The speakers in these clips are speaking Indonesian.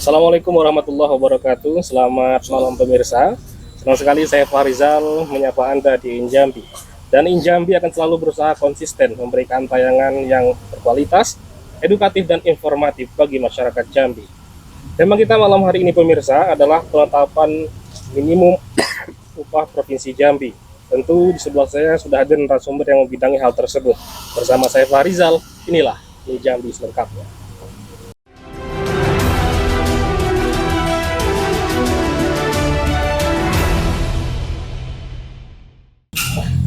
Assalamualaikum warahmatullahi wabarakatuh. Selamat malam pemirsa. Senang sekali saya Farizal menyapa Anda di Injambi. Dan Injambi akan selalu berusaha konsisten memberikan tayangan yang berkualitas, edukatif dan informatif bagi masyarakat Jambi. Tema kita malam hari ini pemirsa adalah penetapan minimum upah Provinsi Jambi. Tentu di sebelah saya sudah hadir narasumber yang membidangi hal tersebut. Bersama saya Farizal, inilah Injambi selengkapnya.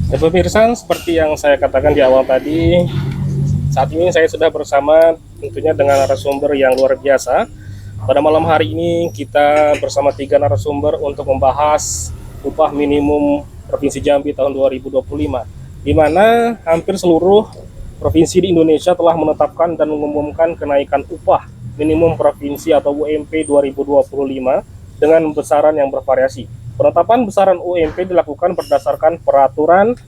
Ya, pemirsa, seperti yang saya katakan di awal tadi, saat ini saya sudah bersama tentunya dengan narasumber yang luar biasa. Pada malam hari ini kita bersama 3 narasumber untuk membahas upah minimum Provinsi Jambi tahun 2025, di mana hampir seluruh provinsi di Indonesia telah menetapkan dan mengumumkan kenaikan upah minimum provinsi atau UMP 2025 dengan besaran yang bervariasi. Penetapan besaran UMP dilakukan berdasarkan peraturan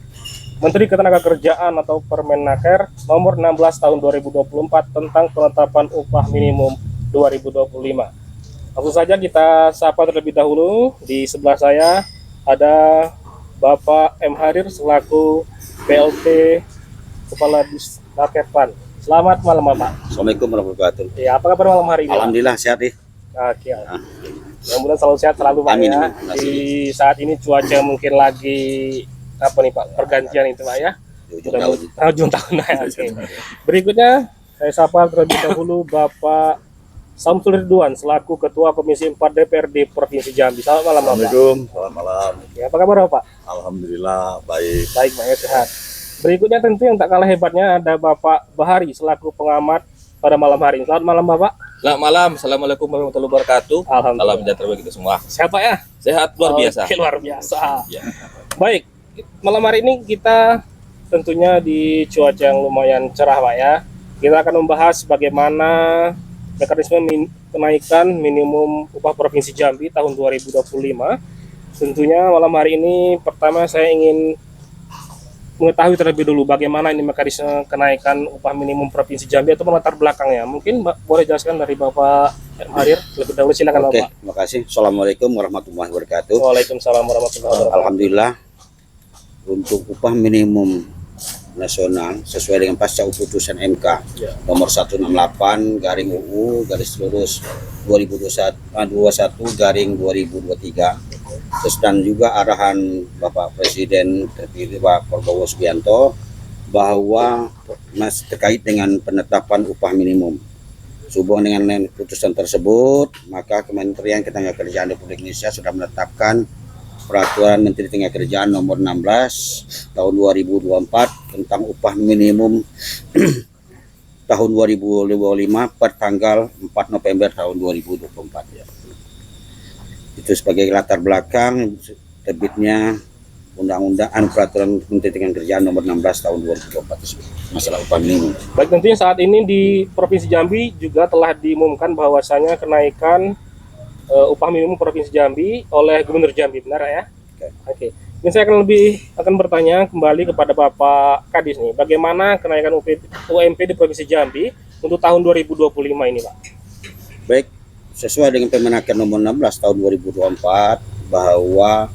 Menteri Ketenagakerjaan atau Permenaker nomor 16 tahun 2024 tentang penetapan upah minimum 2025. Langsung saja kita sapa terlebih dahulu. Di sebelah saya ada Bapak M. Harir selaku PLT Kepala Disnarketpan. Selamat malam Bapak. Assalamualaikum warahmatullahi wabarakatuh. Ya, apa kabar malam hari ini? Alhamdulillah sehat nih. Oke. Mudah-mudahan selalu sehat selalu Pak Amin, ya. amin. Di saat ini cuaca mungkin lagi apa nih Pak? Pergantian itu Pak ya. Ujung tahun ya. Oke. Berikutnya saya sapa terlebih dahulu Bapak Samsul Ridwan selaku Ketua Komisi 4 DPRD Provinsi Jambi. Selamat malam Bapak. Assalamualaikum, selamat malam. Ya, apa kabar Bapak? Alhamdulillah baik. Baik Pak ya, sehat. Berikutnya tentu yang tak kalah hebatnya ada Bapak Bahari selaku pengamat pada malam hari ini. Selamat malam Bapak. Selamat malam, assalamualaikum warahmatullahi wabarakatuh. Alhamdulillah. Salam sejahtera bagi kita semua. Sehat Pak ya? Sehat luar biasa. Oke, luar biasa. Ya. Baik, malam hari ini kita tentunya di cuaca yang lumayan cerah Pak ya. Kita akan membahas bagaimana mekanisme kenaikan minimum upah Provinsi Jambi tahun 2025. Tentunya malam hari ini pertama saya ingin mengetahui terlebih dulu bagaimana ini mekanisme kenaikan upah minimum Provinsi Jambi atau latar belakangnya. Mungkin boleh jelaskan dari Bapak M. Harir lebih dahulu, silakan Oke, Bapak. terima kasih. Assalamualaikum warahmatullahi wabarakatuh. Waalaikumsalam warahmatullahi wabarakatuh. Alhamdulillah untuk upah minimum nasional sesuai dengan pasca putusan MK nomor 168 garing UU garis lurus 2021 garing 2023. Terus dan juga arahan Bapak Presiden terpilih Pak Prabowo Subianto bahwa terkait dengan penetapan upah minimum. Sehubungan dengan putusan tersebut, maka Kementerian Ketenagakerjaan Republik Indonesia sudah menetapkan Peraturan Menteri Ketenagakerjaan nomor 16 tahun 2024 tentang upah minimum tahun 2025 per tanggal 4 November tahun 2024 ya. Itu sebagai latar belakang terbitnya undang-undang peraturan Menteri Ketenagakerjaan nomor 16 tahun 2024 masalah upah minimum. Baik, tentunya saat ini di Provinsi Jambi juga telah diumumkan bahwasanya kenaikan upah minimum Provinsi Jambi oleh Gubernur Jambi, benar ya? Oke. Ini saya akan bertanya kembali kepada Bapak Kadis nih, bagaimana kenaikan UMP di Provinsi Jambi untuk tahun 2025 ini, Pak? Baik, sesuai dengan Permenaker nomor 16 tahun 2024 bahwa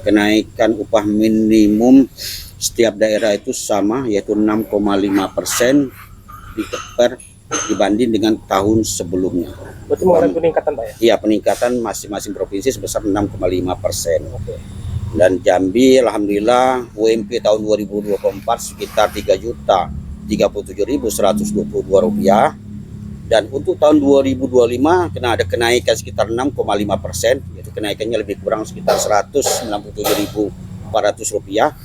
kenaikan upah minimum setiap daerah itu sama, yaitu 6,5% dibanding dengan tahun sebelumnya. Berarti mengalami peningkatan Pak ya? Iya, peningkatan masing-masing provinsi sebesar 6,5%. Oke. Dan Jambi alhamdulillah UMP tahun 2024 sekitar 3.037.122 rupiah. Dan untuk tahun 2025 kena ada kenaikan sekitar 6,5%, yaitu kenaikannya lebih kurang sekitar 197.400 rupiah.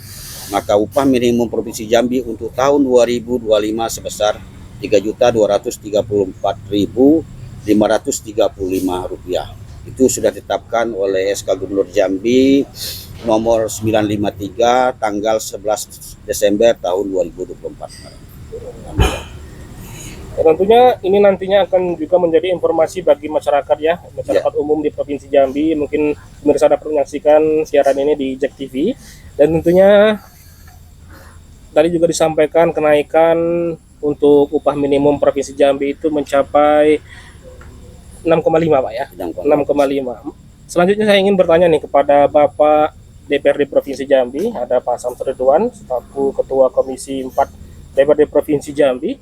Maka upah minimum Provinsi Jambi untuk tahun 2025 sebesar 3.234.535 rupiah. Itu sudah ditetapkan oleh SK Gubernur Jambi nomor 953 tanggal 11 Desember tahun 2024. Tentunya ini nantinya akan juga menjadi informasi bagi masyarakat ya, masyarakat umum di Provinsi Jambi. Mungkin pemirsa dapat menyaksikan siaran ini di JEK TV. Dan tentunya tadi juga disampaikan kenaikan untuk upah minimum Provinsi Jambi itu mencapai 6,5 Pak ya. 6,5. 6,5. Selanjutnya saya ingin bertanya nih kepada Bapak DPRD Provinsi Jambi, ada Pak Samsul Ridwan selaku Ketua Komisi 4 DPRD Provinsi Jambi.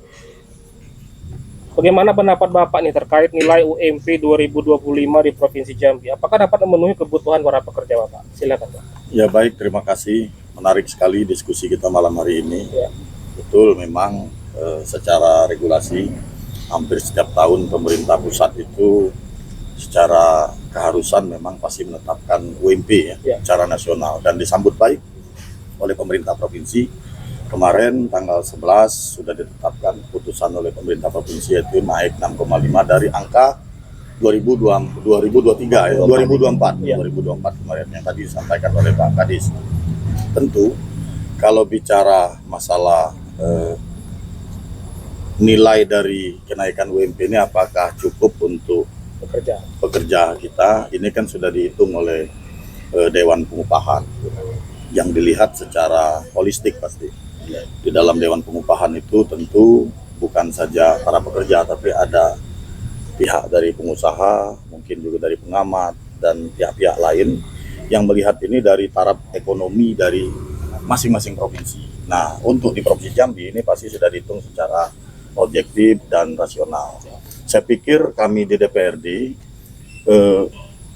Bagaimana pendapat Bapak nih terkait nilai UMP 2025 di Provinsi Jambi? Apakah dapat memenuhi kebutuhan para pekerja Bapak? Silakan Pak. Ya baik, terima kasih. Menarik sekali diskusi kita malam hari ini. Ya. Betul, memang secara regulasi hampir setiap tahun pemerintah pusat itu secara keharusan memang pasti menetapkan UMP Ya. secara nasional dan disambut baik oleh pemerintah provinsi. Kemarin tanggal 11 sudah ditetapkan putusan oleh pemerintah provinsi yaitu naik 6,5 dari angka 2023 ya, 2024 Ya. 2024 kemarin yang tadi disampaikan oleh Pak Kadis. Tentu kalau bicara masalah nilai dari kenaikan UMP ini apakah cukup untuk pekerja kita, ini kan sudah dihitung oleh Dewan Pengupahan yang dilihat secara holistik pasti. Di dalam Dewan Pengupahan itu tentu bukan saja para pekerja, tapi ada pihak dari pengusaha, mungkin juga dari pengamat dan pihak-pihak lain yang melihat ini dari taraf ekonomi dari masing-masing provinsi. Nah, untuk di Provinsi Jambi ini pasti sudah dihitung secara objektif dan rasional. Saya pikir kami di DPRD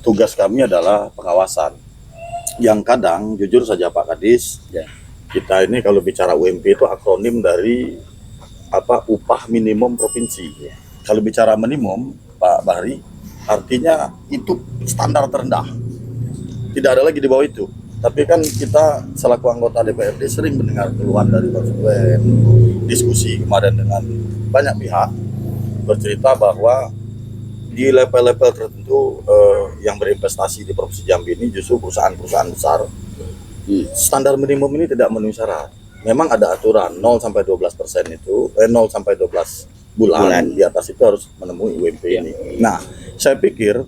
tugas kami adalah pengawasan. Yang kadang jujur saja Pak Kadis, kita ini kalau bicara UMP itu akronim dari upah minimum provinsi. Kalau bicara minimum Pak Bahri, artinya itu standar terendah. Tidak ada lagi di bawah itu. Tapi kan kita selaku anggota DPRD sering mendengar keluhan dari konstituen, diskusi kemarin dengan banyak pihak bercerita bahwa di level-level tertentu yang berinvestasi di Provinsi Jambi ini justru perusahaan-perusahaan besar standar minimum ini tidak memenuhi syarat. Memang ada aturan 0 sampai 12% itu 0 sampai 12 bulan di atas itu harus menemui UMP ini. Nah, saya pikir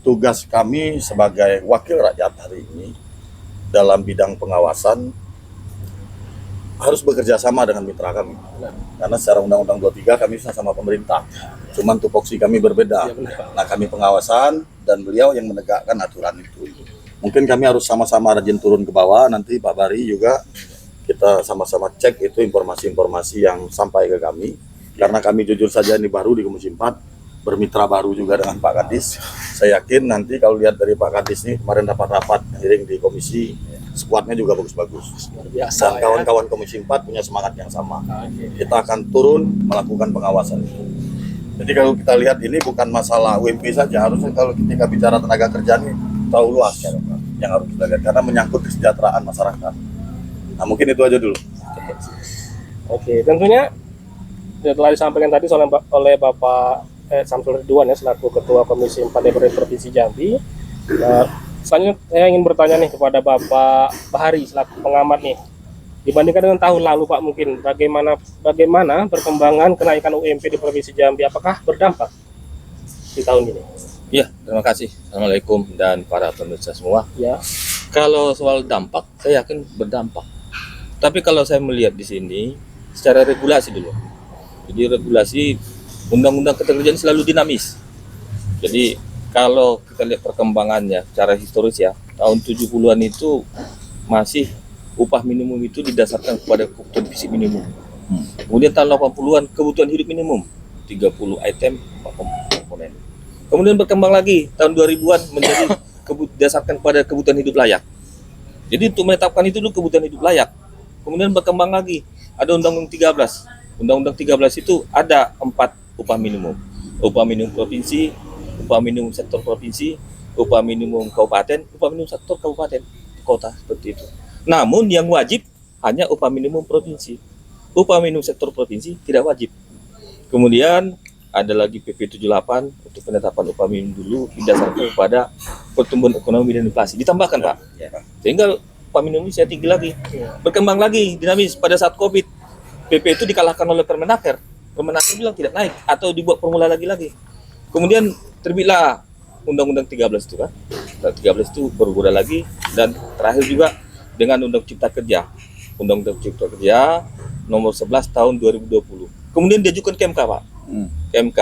tugas kami sebagai wakil rakyat hari ini dalam bidang pengawasan harus bekerja sama dengan mitra kami. Karena secara Undang-Undang 23 kami sama pemerintah. Cuman tupoksi kami berbeda. Nah, kami pengawasan dan beliau yang menegakkan aturan itu. Mungkin kami harus sama-sama rajin turun ke bawah, nanti Pak Bari juga kita sama-sama cek itu informasi-informasi yang sampai ke kami. Karena kami jujur saja ini baru di Komisi 4, bermitra baru juga dengan Pak Kadis. Saya yakin nanti kalau lihat dari Pak Kadis ini kemarin rapat-rapat hearing di komisi, skuadnya juga bagus-bagus. Dan kawan-kawan Komisi 4 punya semangat yang sama. Kita akan turun melakukan pengawasan itu. Jadi kalau kita lihat ini bukan masalah UMP saja, harusnya kalau ketika bicara tenaga kerja ini terlalu luas yang harus kita lihat karena menyangkut kesejahteraan masyarakat. Nah, mungkin itu aja dulu. Oke, tentunya telah disampaikan tadi oleh Bapak Samsul Ridwan ya selaku Ketua Komisi 4 DPRD Provinsi Jambi. Selanjutnya saya ingin bertanya nih kepada Bapak Bahari selaku pengamat nih. Dibandingkan dengan tahun lalu Pak, mungkin bagaimana perkembangan kenaikan UMP di Provinsi Jambi? Apakah berdampak di tahun ini? Ya, terima kasih. Assalamualaikum dan para pemirsa semua. Ya. Kalau soal dampak, saya yakin berdampak. Tapi kalau saya melihat di sini secara regulasi dulu. Jadi regulasi Undang-Undang Ketenagakerjaan selalu dinamis. Jadi kalau kita lihat perkembangannya secara historis ya, tahun 70-an itu masih upah minimum itu didasarkan kepada kebutuhan fisik minimum. Kemudian tahun 80-an kebutuhan hidup minimum 30 item komponen. Kemudian berkembang lagi tahun 2000-an menjadi didasarkan pada kebutuhan hidup layak. Jadi untuk menetapkan itu dulu kebutuhan hidup layak. Kemudian berkembang lagi ada Undang-Undang 13. Undang-Undang 13 itu ada 4 upah minimum. Upah minimum provinsi, upah minimum sektor provinsi, upah minimum kabupaten, upah minimum sektor kabupaten kota seperti itu. Namun yang wajib hanya upah minimum provinsi. Upah minimum sektor provinsi tidak wajib. Kemudian ada lagi PP 78 untuk penetapan upah minimum dulu didasarkan kepada pertumbuhan ekonomi dan inflasi. Ditambahkan Pak. Sehingga upah minimum ini saya tinggi lagi. Berkembang lagi dinamis pada saat Covid. PP itu dikalahkan oleh Permenaker. Permenaker bilang tidak naik atau dibuat formula lagi. Kemudian terbitlah Undang-Undang 13 itu kan. 13 itu berubah lagi dan terakhir juga dengan Undang Cipta Kerja. Undang-Undang Cipta Kerja nomor 11 tahun 2020. Kemudian diajukan ke MK, Pak. Ke MK,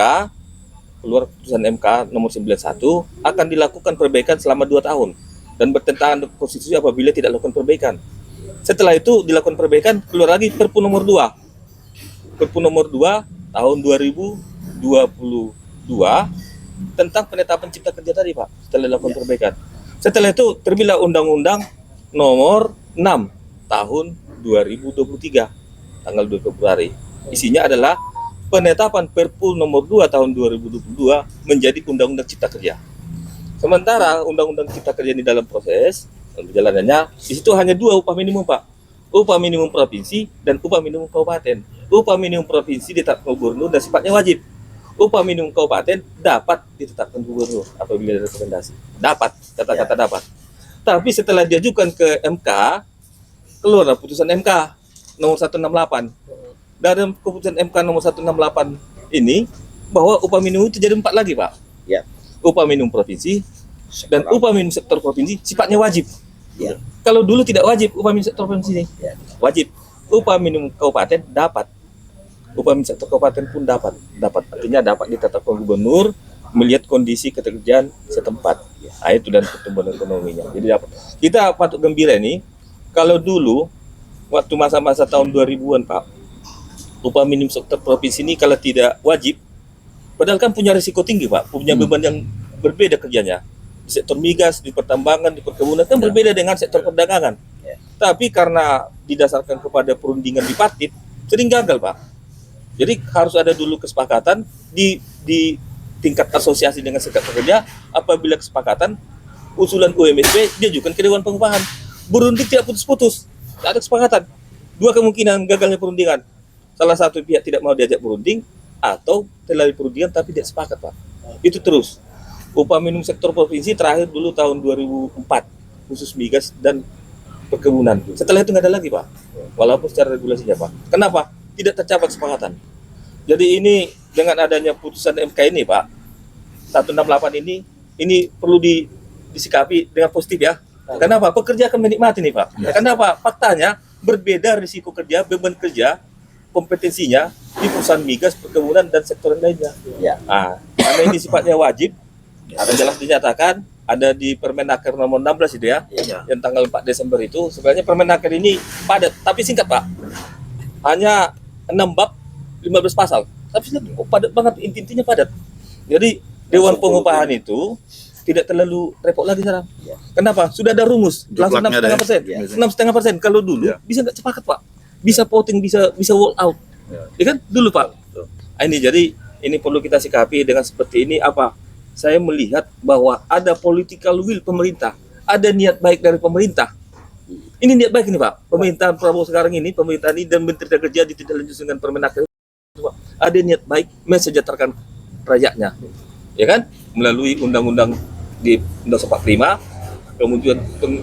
keluar putusan MK nomor 91 akan dilakukan perbaikan selama 2 tahun dan bertentangan dengan konstitusi apabila tidak dilakukan perbaikan. Setelah itu dilakukan perbaikan, keluar lagi Perpu nomor 2. Perpu nomor 2 tahun 2022 tentang penetapan cipta kerja tadi, Pak. Setelah dilakukan perbaikan. Setelah itu terbitlah Undang-Undang nomor 6 tahun 2023 tanggal 2 Februari. Isinya adalah penetapan Perpu nomor 2 tahun 2022 menjadi Undang-Undang Cipta Kerja. Sementara Undang-Undang Cipta Kerja ini dalam proses perjalanannya, di situ hanya 2 upah minimum, Pak. Upah minimum provinsi dan upah minimum kabupaten. Upah minimum provinsi ditetapkan gubernur dan sifatnya wajib. Upah minimum kabupaten dapat ditetapkan gubernur apabila ada rekomendasi. Dapat, kata-kata dapat. Tapi setelah diajukan ke MK, keluarlah putusan MK nomor 168. Dalam keputusan MK nomor 168 ini bahwa upah minimum itu jadi 4 lagi, Pak. Ya. Upah minimum provinsi dan upah minimum sektor provinsi sifatnya wajib. Ya. Kalau dulu tidak wajib upah minimum sektor provinsi ini. Ya. Wajib. Upah minimum kabupaten dapat. Upah minimum sektor kabupaten pun dapat. Artinya dapat ditetapkan gubernur melihat kondisi keterjaan setempat. Nah, itu dan pertumbuhan ekonominya. Jadi dapat. Kita patut gembira nih kalau dulu waktu masa-masa tahun 2000-an, Pak. Upah minimum sektor provinsi ini kalau tidak wajib, padahal kan punya risiko tinggi, Pak, punya beban yang berbeda kerjanya. Di sektor migas, di pertambangan, di perkebunan kan berbeda dengan sektor perdagangan. Tapi karena didasarkan kepada perundingan bipartit, sering gagal, Pak. Jadi harus ada dulu kesepakatan di tingkat asosiasi dengan serikat pekerja. Apabila kesepakatan, usulan UMSP diajukan ke Dewan Pengupahan. Berunding tidak putus-putus, tidak ada kesepakatan. 2 kemungkinan gagalnya perundingan. Salah satu pihak tidak mau diajak berunding atau telah perundingan tapi tidak sepakat, Pak. Itu terus. Upah minimum sektor provinsi terakhir dulu tahun 2004 khusus migas dan perkebunan. Setelah itu nggak ada lagi, Pak. Walaupun secara regulasinya, Pak. Kenapa? Tidak tercapai kesepakatan. Jadi ini dengan adanya putusan MK ini, Pak, 168 ini perlu disikapi dengan positif ya. Kenapa? Pekerja akan menikmati nih, Pak. Kenapa? Faktanya berbeda risiko kerja, beban kerja, kompetensinya di perusahaan migas, perkebunan dan sektor lainnya. Ya. Nah, karena ini sifatnya wajib, ada jelas dinyatakan, ada di Permenaker nomor 16 itu ya, yang tanggal 4 Desember itu. Sebenarnya Permenaker ini padat, tapi singkat, Pak. Hanya 6 bab, 15 pasal. Tapi padat banget, intinya padat. Jadi Dewan Pengupahan itu tidak terlalu repot lagi sekarang. Kenapa? Sudah ada rumus, langsung 6,5%. 6,5%. Kalau dulu bisa nggak sepakat, Pak. Bisa voting, bisa walk out. Ya kan? Dulu, Pak. Ini jadi ini perlu kita sikapi dengan seperti ini apa? Saya melihat bahwa ada political will pemerintah, ada niat baik dari pemerintah. Ini niat baik ini, Pak. Pemerintahan Prabowo sekarang ini, pemerintahan ini dan Menteri Kerja ditindaklanjuti dengan Permenaker. Ada niat baik mensejahterakan rakyatnya. Ya kan? Melalui undang-undang di Undang 45, kemudian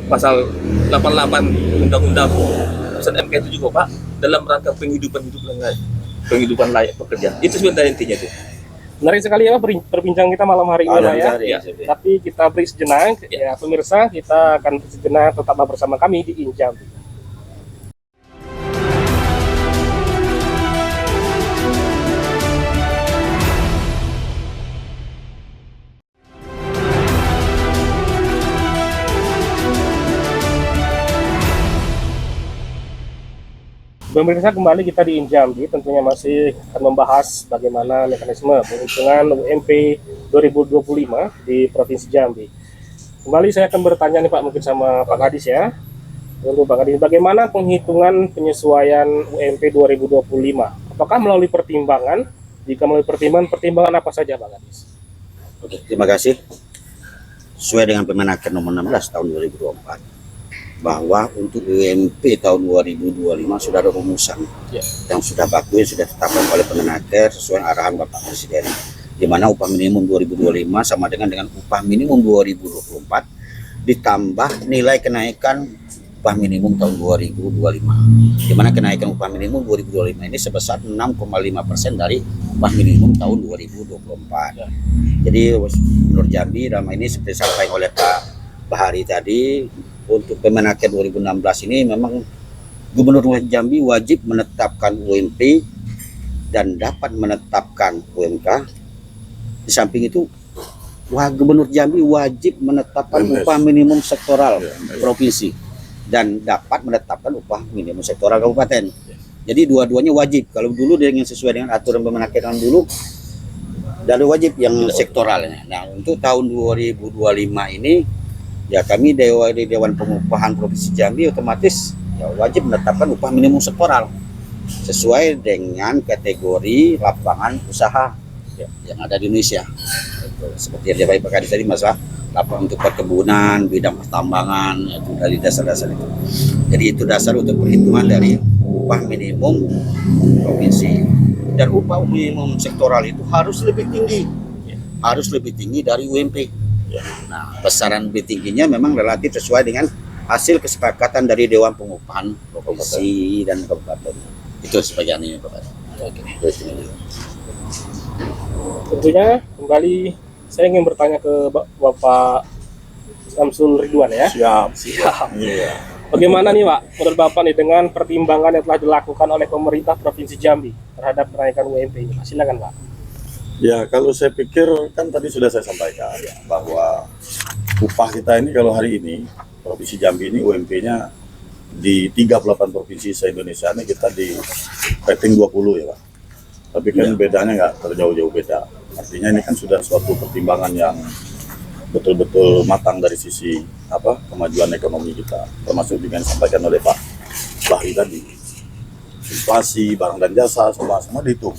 pasal 88 undang-undang putusan MK itu juga, Pak, dalam rangka penghidupan layak pekerja. Itu sebenarnya intinya itu. Menarik sekali ya perbincangan kita malam hari ini, Pak, ya. Tapi kita break sejenak, ya pemirsa, kita akan sejenak tetaplah bersama kami di Injambi. Pemirsa, kembali kita di Injambi, tentunya masih akan membahas bagaimana mekanisme penghitungan UMP 2025 di Provinsi Jambi. Kembali saya akan bertanya nih, Pak, mungkin sama Pak Kadis ya. Untuk Pak Kadis, bagaimana penghitungan penyesuaian UMP 2025? Apakah melalui pertimbangan? Jika melalui pertimbangan apa saja, Pak Kadis? Oke, terima kasih. Sesuai dengan Permenaker nomor 16 tahun 2024. Bahwa untuk UMP tahun 2025 sudah ada rumusan yang sudah baku, yang sudah ditetapkan oleh Permenaker sesuai arahan Bapak Presiden, di mana upah minimum 2025 sama dengan upah minimum 2024 ditambah nilai kenaikan upah minimum tahun 2025, di mana kenaikan upah minimum 2025 ini sebesar 6,5% dari upah minimum tahun 2024. Jadi menurut Jambi dalam ini seperti disampaikan oleh Pak Bahari tadi, untuk Permenaker 2016 ini memang Gubernur Jambi wajib menetapkan UMP dan dapat menetapkan UMK Di samping itu, Gubernur Jambi wajib menetapkan UMS. upah minimum sektoral Ya, UMS. provinsi dan dapat menetapkan upah minimum sektoral kabupaten. Jadi dua-duanya wajib. Kalau dulu dengan sesuai dengan aturan pemenakeran dulu, dari wajib yang sektoralnya. Nah, untuk tahun 2025 ini ya kami Dewan Pengupahan Provinsi Jambi otomatis ya wajib menetapkan upah minimum sektoral sesuai dengan kategori lapangan usaha yang ada di Indonesia. Seperti yang disampaikan Pak Kadis tadi, masalah lapangan untuk perkebunan, bidang pertambangan, itu dari dasar-dasar itu. Jadi itu dasar untuk perhitungan dari upah minimum provinsi. Dan upah minimum sektoral itu harus lebih tinggi, harus lebih tinggi dari UMP. Nah, besaran lebih tingginya memang relatif sesuai dengan hasil kesepakatan dari Dewan Pengupahan Provinsi dan Kabupaten. Itu sebagiannya, Pak. Oke. Oke. Tentunya kembali saya ingin bertanya ke Bapak Samsul Ridwan ya. Siap. Iya. Bagaimana nih Pak, menurut Bapak nih dengan pertimbangan yang telah dilakukan oleh pemerintah Provinsi Jambi terhadap kenaikan UMP ini? Silakan Pak. Ya, kalau saya pikir kan tadi sudah saya sampaikan ya, bahwa upah kita ini kalau hari ini Provinsi Jambi ini UMP-nya di 38 provinsi se-Indonesia ini kita di rating 20 ya Pak. Tapi kan bedanya nggak terjauh-jauh beda. Artinya ini kan sudah suatu pertimbangan yang betul-betul matang dari sisi kemajuan ekonomi kita, termasuk juga yang disampaikan oleh Pak Bahri tadi. Inflasi, barang dan jasa semua dihitung.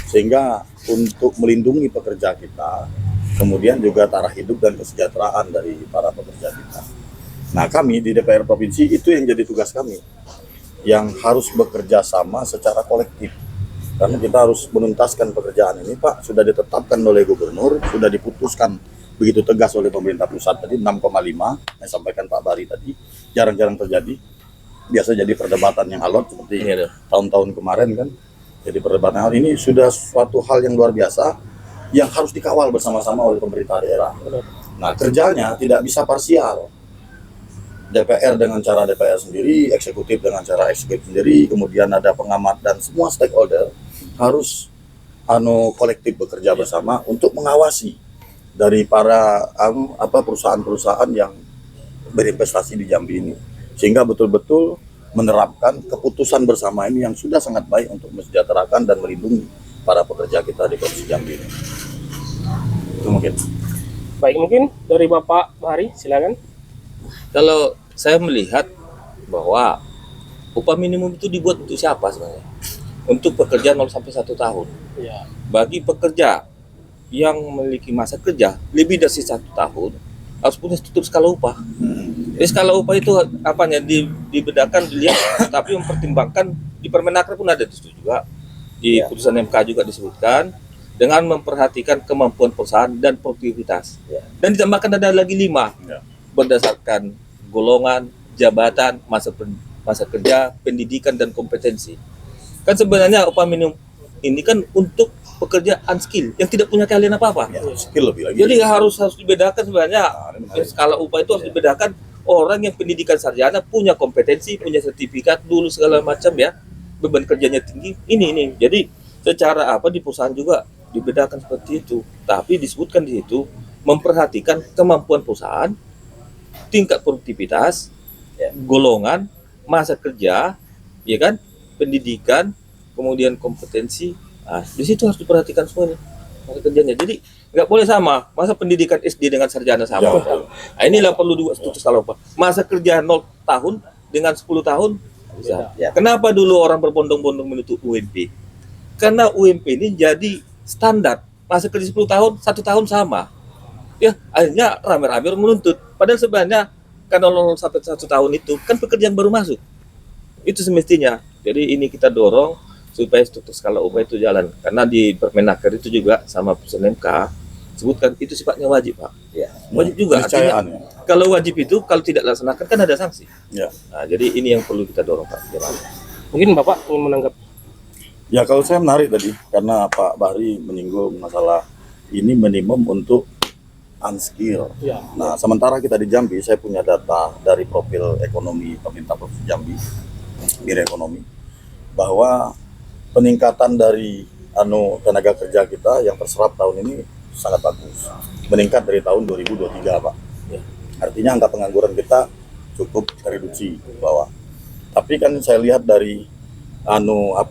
Sehingga untuk melindungi pekerja kita, kemudian juga taraf hidup dan kesejahteraan dari para pekerja kita. Nah, kami di DPR Provinsi itu yang jadi tugas kami, yang harus bekerja sama secara kolektif. Karena kita harus menuntaskan pekerjaan ini, Pak, sudah ditetapkan oleh Gubernur, sudah diputuskan begitu tegas oleh pemerintah pusat tadi 6,5 yang sampaikan Pak Bahri tadi, jarang-jarang terjadi. Biasa jadi perdebatan yang alot seperti tahun-tahun kemarin kan. Jadi perdebatan hal ini sudah suatu hal yang luar biasa yang harus dikawal bersama-sama oleh pemerintah daerah. Nah, kerjanya tidak bisa parsial. DPR dengan cara DPR sendiri, eksekutif dengan cara eksekutif sendiri, kemudian ada pengamat dan semua stakeholder harus kolektif bekerja bersama untuk mengawasi dari para perusahaan-perusahaan yang berinvestasi di Jambi ini, sehingga betul-betul menerapkan keputusan bersama ini yang sudah sangat baik untuk mensejahterakan dan melindungi para pekerja kita di Provinsi Jambi ini. Itu mungkin. Baik, mungkin dari Bapak Bahri, silakan. Kalau saya melihat bahwa upah minimum itu dibuat untuk siapa sebenarnya? Untuk pekerja 0 sampai 1 tahun. Ya. Bagi pekerja yang memiliki masa kerja lebih dari 1 tahun harus punya tutup skala upah. Jadi skala upah itu apanya dibedakan, dilihat, tapi mempertimbangkan di Permenaker pun ada di situ juga, di putusan MK juga disebutkan dengan memperhatikan kemampuan perusahaan dan produktivitas. Dan ditambahkan ada lagi 5 berdasarkan golongan, jabatan, masa kerja, pendidikan dan kompetensi. Kan sebenarnya upah minimum ini kan untuk pekerja unskill yang tidak punya keahlian apa-apa. Skill lebih lagi. Jadi harus dibedakan sebenarnya. Skala upah itu harus dibedakan orang yang pendidikan sarjana, punya kompetensi, punya sertifikat dulu segala macam ya. Beban kerjanya tinggi. Ini. Jadi secara di perusahaan juga dibedakan seperti itu. Tapi disebutkan di situ memperhatikan kemampuan perusahaan, tingkat produktivitas, golongan, masa kerja, ya kan, pendidikan, kemudian kompetensi. Nah, di situ harus diperhatikan semuanya masa kerjanya. Jadi nggak boleh sama masa pendidikan SD dengan sarjana sama. Nah, inilah perlu dua status kalau apa. Masa kerja 0 tahun dengan 10 tahun bisa. Kenapa dulu orang berbondong-bondong menuntut UMP? Karena UMP ini jadi standar. Masa kerja 10 tahun, 1 tahun sama. Ya, akhirnya rame-rame menuntut. Padahal sebenarnya karena 0 sampai 1 tahun itu kan pekerjaan baru masuk. Itu semestinya. Jadi ini kita dorong supaya struktur skala upah itu jalan. Karena di Permenaker itu juga sama putusan MK sebutkan itu sifatnya wajib, Pak. Wajib juga. Artinya, kalau wajib itu kalau tidak dilaksanakan kan ada sanksi. Nah, jadi ini yang perlu kita dorong, Pak. Mungkin Bapak ingin menanggapi. Ya, kalau saya menarik tadi karena Pak Bahri menyinggung masalah ini minimum untuk unskill. Nah, sementara kita di Jambi, saya punya data dari profil ekonomi pemerintah Provinsi Jambi, Biro Ekonomi, bahwa peningkatan dari tenaga kerja kita yang terserap tahun ini sangat bagus, meningkat dari tahun 2023 Pak. Ya. Artinya angka pengangguran kita cukup tereduksi ke bawah. Tapi kan saya lihat dari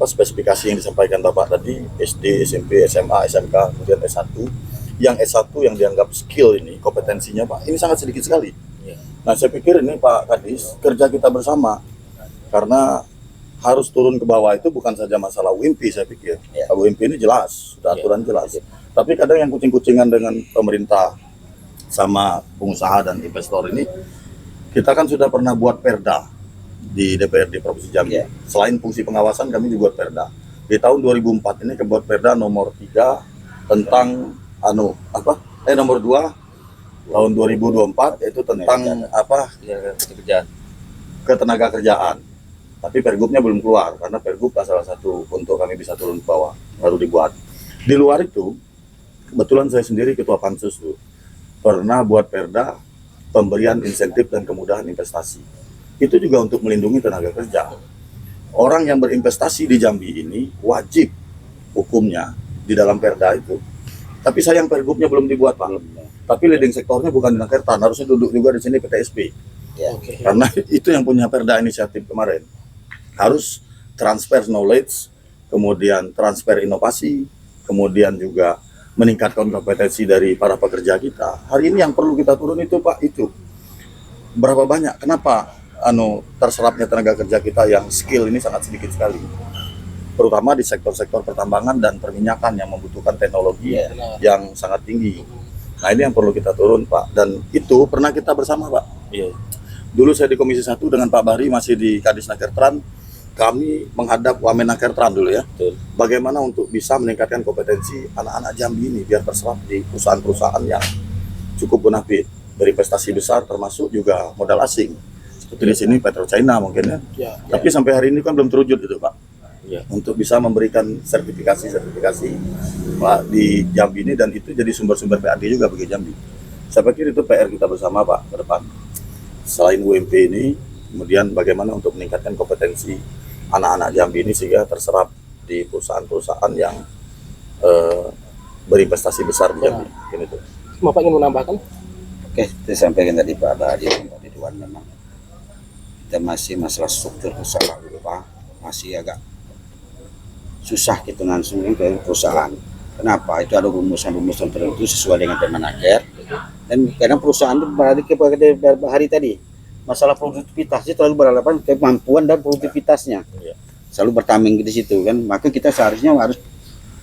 spesifikasi yang disampaikan Bapak tadi, SD, SMP, SMA, SMK, kemudian S1, yang S1 yang dianggap skill ini, kompetensinya Pak, ini sangat sedikit sekali. Ya. Nah saya pikir ini Pak Kadis, kerja kita bersama, karena harus turun ke bawah itu bukan saja masalah WIMPI saya pikir. Ya. WIMPI ini jelas, sudah aturan jelas. Tapi kadang yang kucing-kucingan dengan pemerintah sama pengusaha dan investor ini, kita kan sudah pernah buat perda di DPRD Provinsi Jambi. Ya. Selain fungsi pengawasan, kami juga buat perda. Di tahun 2004 ini kami buat perda nomor 3 tentang nomor 2 tahun 2024 yaitu tentang Kerjaan. ketenaga kerjaan. Tapi pergubnya belum keluar karena pergub salah satu untuk kami bisa turun ke bawah baru dibuat. Di luar itu, kebetulan saya sendiri ketua pansus tuh pernah buat perda pemberian insentif dan kemudahan investasi. Itu juga untuk melindungi tenaga kerja. Orang yang berinvestasi di Jambi ini wajib hukumnya di dalam perda itu. Tapi sayang pergubnya belum dibuat Pak. Tapi leading sektornya bukan di Nakertan, harusnya duduk juga di sini PTSP. Ya. Oke. Karena itu yang punya perda inisiatif kemarin. Harus transfer knowledge, kemudian transfer inovasi, kemudian juga meningkatkan kompetensi dari para pekerja kita. Hari ini yang perlu kita turun itu Pak, itu. Berapa banyak? Kenapa terserapnya tenaga kerja kita yang skill ini sangat sedikit sekali. Terutama di sektor-sektor pertambangan dan perminyakan yang membutuhkan teknologi yang sangat tinggi. Nah ini yang perlu kita turun Pak. Dan itu pernah kita bersama Pak. Iya. Dulu saya di Komisi 1 dengan Pak Bahri masih di Kadis Nakertran. Kami menghadap Wamen Nakertran dulu ya. Betul. Bagaimana untuk bisa meningkatkan kompetensi anak-anak Jambi ini biar terserap di perusahaan-perusahaan yang cukup bonafit, berinvestasi besar termasuk juga modal asing. Seperti di sini PetroChina mungkin ya. Ya. Tapi sampai hari ini kan belum terwujud itu Pak. Ya. Untuk bisa memberikan sertifikasi Pak di Jambi ini, dan itu jadi sumber-sumber PAD juga bagi Jambi. Saya pikir itu PR kita bersama Pak ke depan. Selain UMP ini, kemudian bagaimana untuk meningkatkan kompetensi anak-anak Jambi ini sehingga terserap di perusahaan-perusahaan yang berinvestasi besar di Jambi. Ini tuh. Bapak ingin menambahkan? Oke, itu sampaikan tadi Pak Bahari, Pak Ridwan, memang kita masih masalah struktur usaha dulu Pak, masih agak susah gitu langsung ke perusahaan. Kenapa? Itu ada rumusan-rumusan tertentu sesuai dengan Permenaker. Dan kadang perusahaan itu berada kepada hari tadi, masalah produktivitasnya terlalu berhadapan kemampuan dan produktivitasnya. Selalu bertameng di situ kan. Maka kita seharusnya harus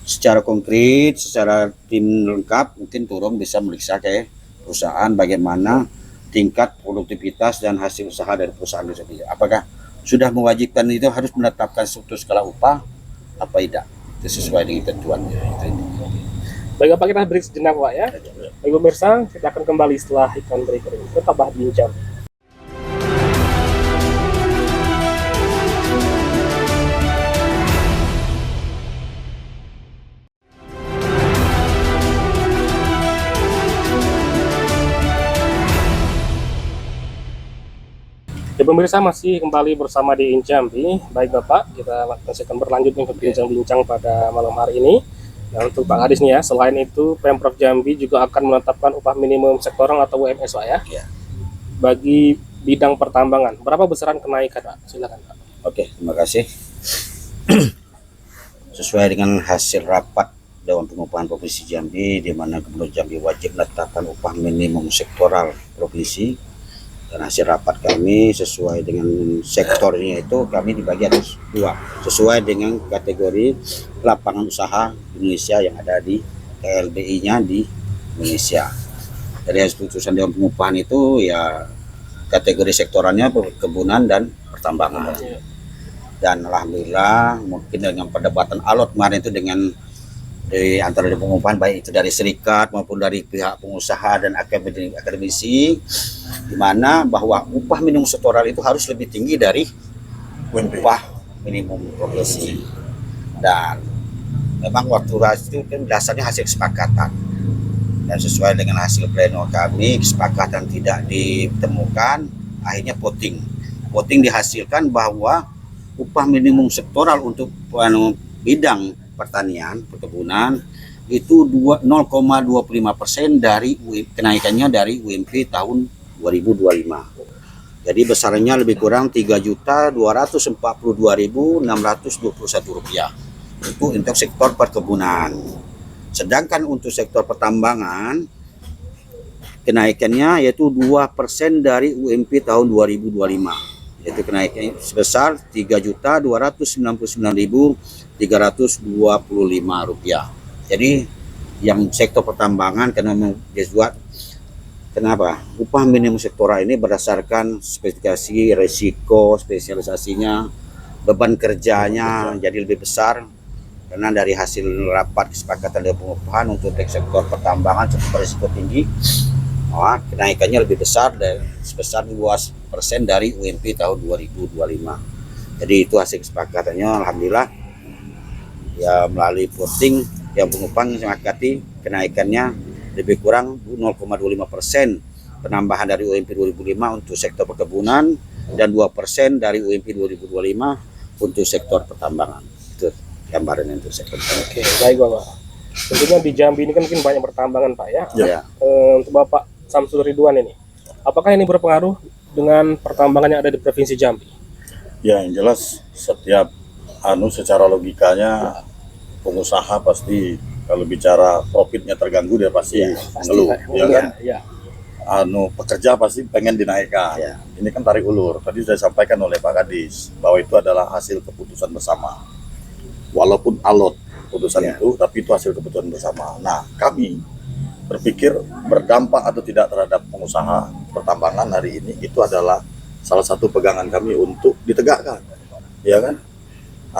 secara konkret, secara tim lengkap mungkin turun bisa meriksa ke perusahaan bagaimana tingkat produktivitas dan hasil usaha dari perusahaan itu sendiri. Apakah sudah mewajibkan itu harus menetapkan struktur skala upah apa tidak? Itu sesuai dengan ketentuannya. Baik Bapak, kita break sejenak Pak ya. Baik pemirsa, kita akan kembali setelah iklan berikut ini. Tetaplah bincang. Ya pemirsa, masih kembali bersama di Jambi. Baik Bapak, kita masih akan berlanjut untuk bincang-bincang pada malam hari ini. Nah untuk Pak Kadis nih ya, selain itu Pemprov Jambi juga akan menetapkan upah minimum sektoral atau UMS Pak ya. Ya. Bagi bidang pertambangan, berapa besaran kenaikan Pak? Silakan Pak. Oke, terima kasih. Sesuai dengan hasil rapat Dewan Pengupahan Provinsi Jambi, di mana Gubernur Jambi wajib menetapkan upah minimum sektoral provinsi. Dan hasil rapat kami sesuai dengan sektornya itu kami dibagi atas dua, sesuai dengan kategori lapangan usaha Indonesia yang ada di KLBI-nya di Indonesia. Dari hasil putusan Dewan Pengupahan itu ya kategori sektorannya perkebunan dan pertambangan. Dan alhamdulillah mungkin dengan perdebatan alot kemarin itu dengan dari antara Dewan Pengupahan, baik itu dari serikat maupun dari pihak pengusaha dan akademisi, di mana bahwa upah minimum sektoral itu harus lebih tinggi dari upah minimum provinsi. Dan memang waktu itu kan dasarnya hasil kesepakatan, dan sesuai dengan hasil pleno kami kesepakatan tidak ditemukan, akhirnya voting dihasilkan bahwa upah minimum sektoral untuk bidang pertanian, perkebunan itu 0,25% dari kenaikannya dari UMP tahun 2025. Jadi besarnya lebih kurang Rp3.242.621 itu untuk sektor perkebunan. Sedangkan untuk sektor pertambangan kenaikannya yaitu 2% dari UMP tahun 2025, yaitu kenaikannya sebesar Rp3.299.325. Jadi yang sektor pertambangan karena membuat kenapa? Upah minimum sektoral ini berdasarkan spesifikasi resiko, spesialisasinya, beban kerjanya jadi lebih besar karena dari hasil rapat kesepakatan dan pengupahan untuk sektor pertambangan cukup berisiko tinggi. Kenaikannya lebih besar dan sebesar 2% dari UMP tahun 2025. Jadi itu hasil kesepakatannya, alhamdulillah ya melalui voting yang pengupahan disepakati kenaikannya lebih kurang 0,25% penambahan dari UMP 2005 untuk sektor perkebunan dan 2% dari UMP 2025 untuk sektor pertambangan. Itu gambaran untuk sektor pertambangan. Oke, baik Bapak. Tentunya di Jambi ini kan mungkin banyak pertambangan Pak ya. Ya. Untuk Bapak Samsul Ridwan ini, apakah ini berpengaruh dengan pertambangan yang ada di Provinsi Jambi? Ya, yang jelas setiap secara logikanya pengusaha pasti kalau bicara profitnya terganggu dia pasti ngeluh, ya kan? Ya. Pekerja pasti pengen dinaikkan. Ya. Ini kan tarik ulur. Tadi sudah disampaikan oleh Pak Kadis bahwa itu adalah hasil keputusan bersama. Walaupun alot putusan itu, tapi itu hasil keputusan bersama. Nah, kami berpikir berdampak atau tidak terhadap pengusaha pertambangan hari ini itu adalah salah satu pegangan kami untuk ditegakkan, ya kan?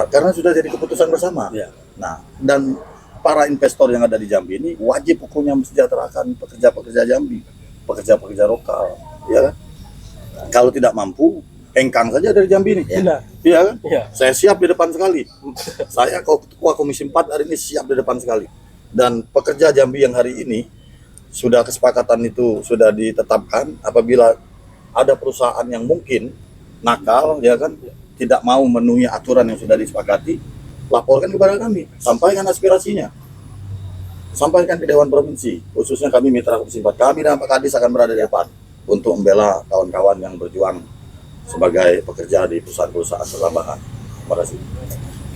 Karena sudah jadi keputusan bersama. Ya. Nah, dan para investor yang ada di Jambi ini wajib hukumnya mensejahterakan pekerja-pekerja Jambi, pekerja-pekerja lokal, ya kan? Kalau tidak mampu, hengkang saja dari Jambi ini, ya kan? Ya. Saya siap di depan sekali. Saya Ketua Komisi 4 hari ini siap di depan sekali. Dan pekerja Jambi yang hari ini sudah kesepakatan itu sudah ditetapkan apabila ada perusahaan yang mungkin nakal, ya kan, tidak mau memenuhi aturan yang sudah disepakati, laporkan kepada kami, sampaikan aspirasinya, sampaikan ke Dewan Provinsi, khususnya kami Mitra Komisi 4. Kami dan Pak Kadis akan berada di depan untuk membela kawan-kawan yang berjuang sebagai pekerja di perusahaan-perusahaan pertambangan. Terima kasih.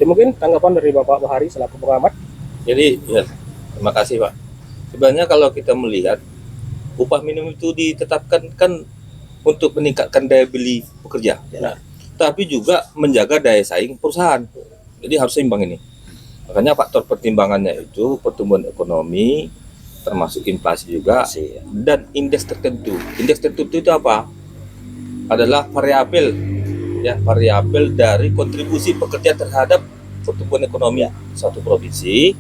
Oke, mungkin tanggapan dari Bapak Bahari selaku pengamat. Jadi ya, terima kasih Pak. Sebenarnya kalau kita melihat upah minimum itu ditetapkan kan untuk meningkatkan daya beli pekerja, tapi juga menjaga daya saing perusahaan. Jadi harus seimbang ini. Makanya faktor pertimbangannya itu pertumbuhan ekonomi, termasuk inflasi juga, dan indeks tertentu. Indeks tertentu itu apa? Adalah variabel, ya, variabel dari kontribusi pekerja terhadap pertumbuhan ekonomi suatu provinsi,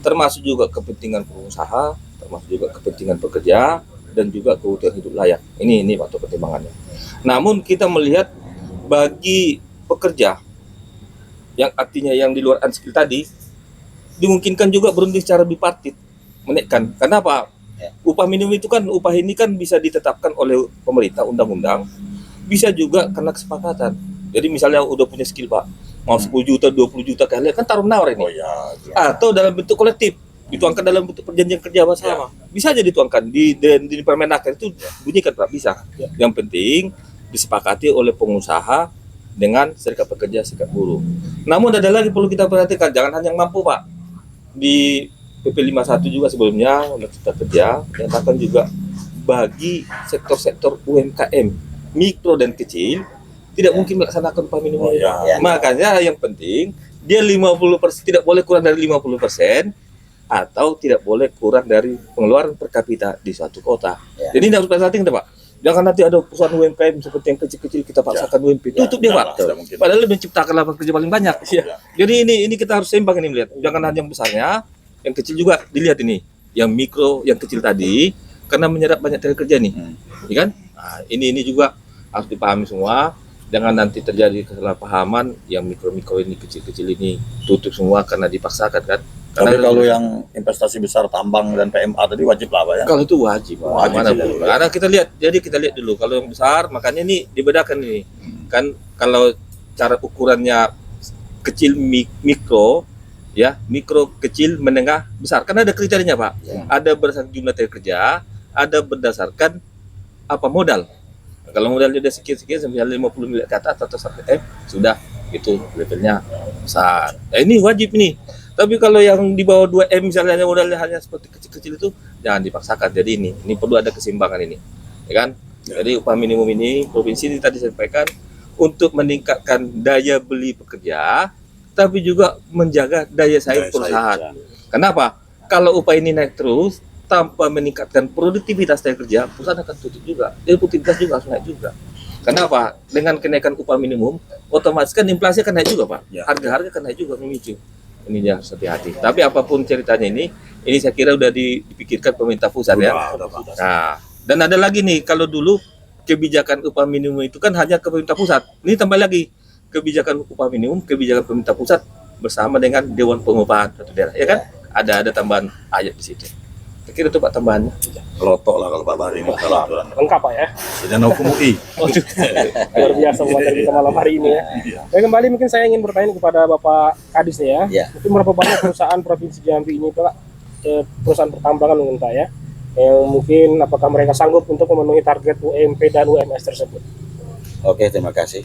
termasuk juga kepentingan pengusaha, termasuk juga kepentingan pekerja, dan juga kebutuhan hidup layak. Ini faktor pertimbangannya. Namun kita melihat bagi pekerja yang artinya yang di luar unskill tadi, dimungkinkan juga berunding secara bipartit menaikkan. Karena apa? Upah minimum itu kan, upah ini kan bisa ditetapkan oleh pemerintah undang-undang, bisa juga karena kesepakatan. Jadi misalnya udah punya skill Pak, mau 10 juta, 20 juta kalian kan taruh menawar ini. Atau dalam bentuk kolektif, dituangkan dalam bentuk perjanjian kerja bersama. Bisa aja dituangkan di Permenaker itu bunyikan Pak, bisa. Yang penting disepakati oleh pengusaha dengan serikat pekerja, serikat buruh. Namun ada lagi perlu kita perhatikan, jangan hanya yang mampu Pak. Di PP 51 juga sebelumnya Undang Cipta Kerja menyatakan juga bagi sektor-sektor UMKM mikro dan kecil tidak mungkin melaksanakan upah minimum. Makanya yang penting dia 50%, tidak boleh kurang dari 50%, atau tidak boleh kurang dari pengeluaran per kapita di suatu kota. Jadi ini harus perhatikan Pak. Jangan nanti ada perusahaan UMKM seperti yang kecil-kecil kita paksakan UMP, tutup dia Pak. Padahal menciptakan lapangan kerja paling banyak. Jadi ini kita harus seimbang ini melihat. Jangan hanya yang besarnya, yang kecil juga dilihat ini. Yang mikro, yang kecil tadi, karena menyerap banyak tenaga kerja nih, ya kan? Nah, ini juga harus dipahami semua. Jangan nanti terjadi kesalahpahaman yang mikro-mikro ini, kecil-kecil ini tutup semua karena dipaksakan kan. Tapi kalau yang investasi besar tambang dan PMA tadi wajib lah Pak ya? Kalau itu wajib mana pun. Karena kita lihat dulu kalau yang besar, makanya ini dibedakan ini. Kan kalau cara ukurannya kecil mikro ya, mikro, kecil, menengah, besar. Kan ada kriterianya, Pak. Ya. Ada berdasarkan jumlah tenaga kerja, ada berdasarkan apa modal. Kalau modalnya udah sekian-sekian sampai 50 miliar ke atas atau sampai sudah itu levelnya besar. Nah, ini wajib nih. Tapi kalau yang di bawah 2M misalnya modalnya hanya seperti kecil-kecil itu jangan dipaksakan. Jadi ini perlu ada keseimbangan ini. Ya kan? Jadi upah minimum ini provinsi ini tadi saya sampaikan untuk meningkatkan daya beli pekerja tapi juga menjaga daya saing perusahaan. Kenapa? Kalau upah ini naik terus tanpa meningkatkan produktivitas tenaga kerja, perusahaan akan tutup juga. Produktivitas juga harus naik juga. Kenapa? Dengan kenaikan upah minimum, otomatis kan inflasi akan naik juga, Pak. Ya. Harga-harga akan naik juga memicu. Ini ya harus hati-hati. Tapi apapun ceritanya ini saya kira udah dipikirkan pemerintah pusat ya. Udah, Pak. Nah, dan ada lagi nih, kalau dulu kebijakan upah minimum itu kan hanya ke pemerintah pusat. Ini tambah lagi kebijakan upah minimum, kebijakan pemerintah pusat bersama dengan Dewan Pengupahan Suatu Daerah, ya kan? Ada tambahan ayat di situ. Saya kira itu Pak tambahannya. Kelotok lah kalau Pak Bahri ini kalau aturan. Lengkap Pak ya. Sedang hukum UI. Luar biasa materi kita malam hari ini ya. Dan kembali mungkin saya ingin bertanya kepada Bapak Kadis nih ya. Ya. Mungkin berapa banyak perusahaan Provinsi Jambi ini Pak, perusahaan pertambangan mungkin Pak ya, yang mungkin apakah mereka sanggup untuk memenuhi target UMP dan UMS tersebut? Oke, terima kasih.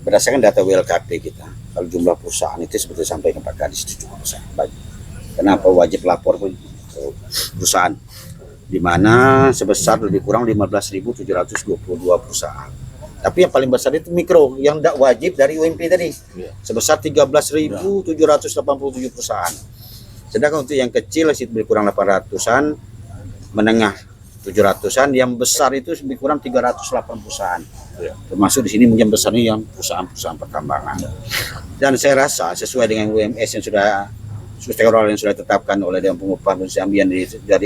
Berdasarkan data WLKP kita, kalau jumlah perusahaan itu seperti sampaikan Pak Kadis itu cukup besar. Baik. Kenapa wajib lapor pun perusahaan, di mana sebesar lebih kurang 15.722 perusahaan. Tapi yang paling besar itu mikro, yang tidak wajib dari UMP tadi, sebesar 13.787 perusahaan. Sedangkan untuk yang kecil lebih kurang 800-an, menengah 700-an, yang besar itu lebih kurang 308 perusahaan. Termasuk di sini mungkin besarnya yang perusahaan-perusahaan pertambangan. Dan saya rasa sesuai dengan UMS yang sudah ditetapkan oleh Dewan Pengupahan Provinsi Jambi yang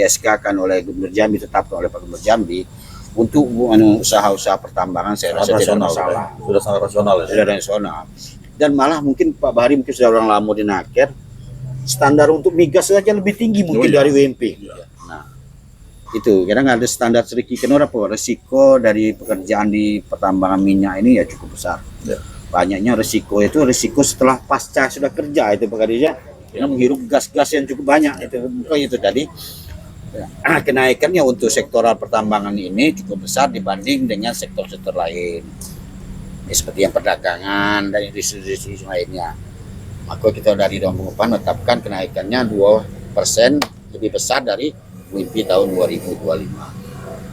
SK-kan oleh Gubernur Jambi, ditetapkan oleh Pak Gubernur Jambi untuk usaha-usaha pertambangan, saya rasa tidak ada masalah. Sudah sangat rasional ya. Sudah rasional. Dan malah mungkin Pak Bahari mungkin sudah orang lama di Naker, standar untuk migas saja lebih tinggi mungkin dari UMP. Nah, itu kadang ada standar sedikit. Kenapa? Resiko dari pekerjaan di pertambangan minyak ini ya cukup besar. Banyaknya resiko itu resiko setelah pasca sudah kerja itu Pak Kadis ya. Yang menghirup gas-gas yang cukup banyak itu tadi. Kenaikannya untuk sektoral pertambangan ini cukup besar dibanding dengan sektor-sektor lain. Ini seperti yang perdagangan dan industri lainnya. Maka kita dari Dewan Pengupahan menetapkan kenaikannya 2% lebih besar dari UMP tahun 2025.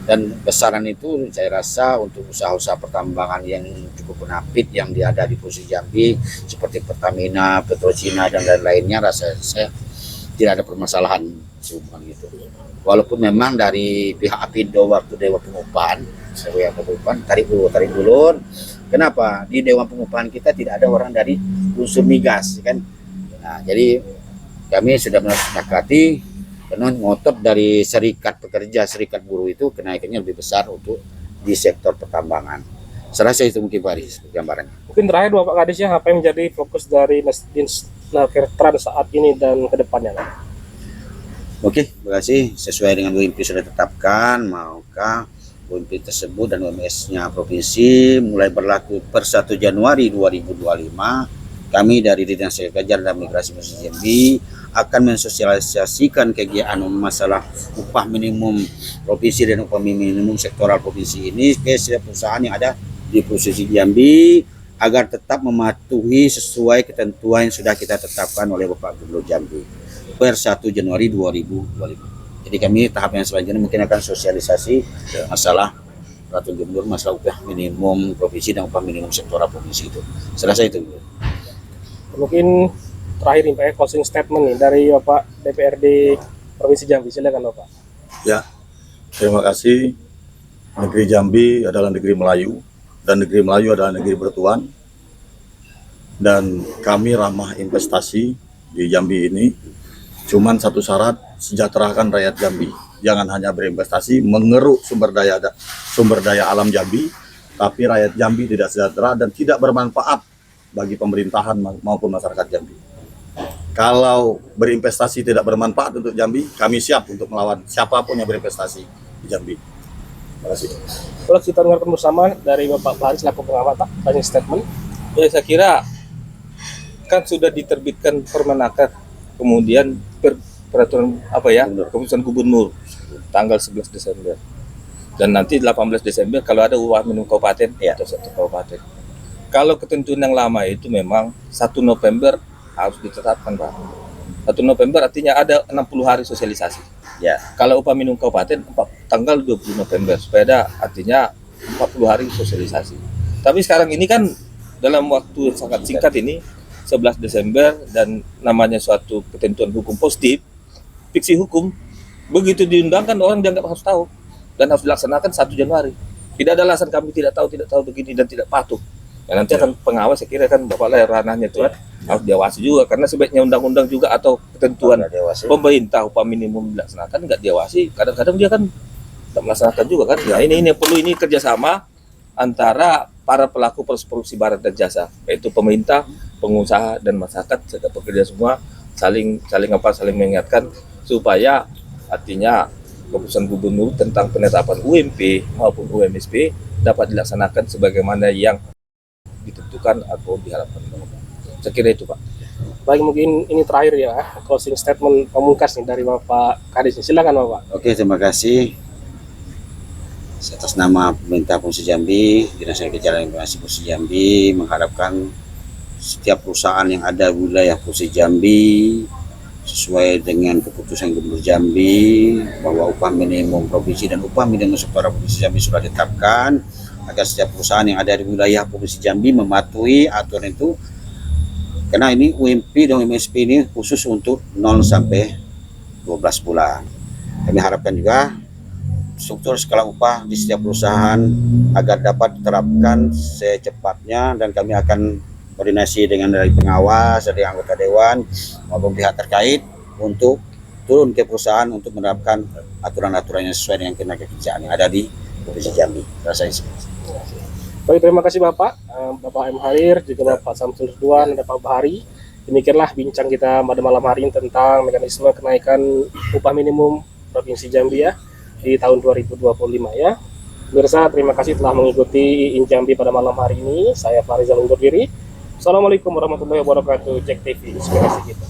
Dan besaran itu saya rasa untuk usaha-usaha pertambangan yang cukup menapit yang ada di Provinsi Jambi seperti Pertamina, Petrocina dan lain-lainnya, rasa saya tidak ada permasalahan sehubungan itu. Walaupun memang dari pihak Apindo waktu Dewan Pengupahan tarik ulur. Kenapa? Di Dewan Pengupahan kita tidak ada orang dari unsur migas kan. Nah, jadi kami sudah menepakati karena ngotot dari serikat pekerja, serikat buruh itu kenaikannya lebih besar untuk di sektor pertambangan. Saya rasa itu mungkin Pak Aris gambarannya. Mungkin terakhir Bapak Kadis ya, apa yang menjadi fokus dari Nakertrans saat ini dan ke depannya? Oke, terima kasih. Sesuai dengan UMP sudah ditetapkan, maka UMP tersebut dan UMS-nya provinsi mulai berlaku per 1 Januari 2025. Kami dari Dinas Kejar dan Migrasi Provinsi Jambi akan mensosialisasikan kegiatan masalah upah minimum provinsi dan upah minimum sektoral provinsi ini ke setiap perusahaan yang ada di Provinsi Jambi agar tetap mematuhi sesuai ketentuan yang sudah kita tetapkan oleh Bapak Gubernur Jambi per 1 Januari 2025. Jadi kami tahap yang selanjutnya mungkin akan sosialisasi masalah peraturan gubernur masalah upah minimum provinsi dan upah minimum sektoral provinsi itu. Saya rasa itu. Mungkin terakhir nih Pak ya, closing statement nih dari Bapak DPRD Provinsi Jambi, silakan Bapak. Ya, terima kasih. Negeri Jambi adalah negeri Melayu dan negeri Melayu adalah negeri bertuan. Dan kami ramah investasi di Jambi ini. Cuman satu syarat, sejahterakan rakyat Jambi. Jangan hanya berinvestasi mengeruk sumber daya alam Jambi, tapi rakyat Jambi tidak sejahtera dan tidak bermanfaat bagi pemerintahan maupun masyarakat Jambi. Kalau berinvestasi tidak bermanfaat untuk Jambi, kami siap untuk melawan siapapun yang berinvestasi di Jambi. Terima kasih. Boleh kita dengarkan bersama dari Bapak Bahari selaku pengamat Pak, banyak statement. Ya, saya kira kan sudah diterbitkan Permenaker, kemudian peraturan keputusan gubernur tanggal 11 Desember. Dan nanti 18 Desember kalau ada upah minimum kabupaten atau satu kabupaten. Kalau ketentuan yang lama itu memang 1 November harus ditetapkan, Pak. 1 November artinya ada 60 hari sosialisasi. Ya. Kalau upah minimum kabupaten tanggal 20 November supaya ada artinya 40 hari sosialisasi. Tapi sekarang ini kan dalam waktu yang sangat singkat ini 11 Desember dan namanya suatu ketentuan hukum positif, fiksi hukum, begitu diundangkan orang dianggap harus tahu dan harus dilaksanakan 1 Januari. Tidak ada alasan kami tidak tahu begini dan tidak patuh. Dan nanti akan pengawas, saya kira kan Bapak lah ranahnya itu harus diawasi juga, karena sebaiknya undang-undang juga atau ketentuan pemerintah upah minimum dilaksanakan nggak diawasi, kadang-kadang dia kan tidak melaksanakan juga kan. Ya ini perlu ini kerjasama antara para pelaku produksi barang dan jasa, yaitu pemerintah, pengusaha dan masyarakat serta pekerja semua saling mengingatkan supaya artinya keputusan gubernur tentang penetapan UMP maupun UMSP dapat dilaksanakan sebagaimana yang ditentukan atau diharapkan. Saya kira itu, Pak. Baik, mungkin ini terakhir ya, closing statement pamungkas nih dari Bapak Kadis. Silakan Bapak. Oke, terima kasih. Atas nama pemerintah Provinsi Jambi, Dinas Kejaran Informasi Provinsi Jambi mengharapkan setiap perusahaan yang ada di wilayah Provinsi Jambi sesuai dengan keputusan Gubernur Jambi bahwa upah minimum provinsi dan upah minimum sektoral Provinsi Jambi sudah ditetapkan, agar setiap perusahaan yang ada di wilayah Provinsi Jambi mematuhi aturan itu, karena ini UMP dan UMSP ini khusus untuk 0 sampai 12 bulan. Kami harapkan juga struktur skala upah di setiap perusahaan agar dapat diterapkan secepatnya, dan kami akan koordinasi dengan dari pengawas, dari anggota dewan maupun pihak terkait untuk turun ke perusahaan untuk menerapkan aturan-aturan yang sesuai dengan tenaga kerjaan yang ada di Provinsi Jambi. Rasanya Baik, terima kasih Bapak M. Harir, juga Bapak Samsul Ridwan dan Pak Bahari. Demikianlah bincang kita pada malam hari ini tentang mekanisme kenaikan upah minimum Provinsi Jambi ya di tahun 2025 ya. Pemirsa, terima kasih telah mengikuti Jambi pada malam hari ini. Saya Farizal undur diri. Assalamualaikum warahmatullahi wabarakatuh. Cek TV, inspirasi kita.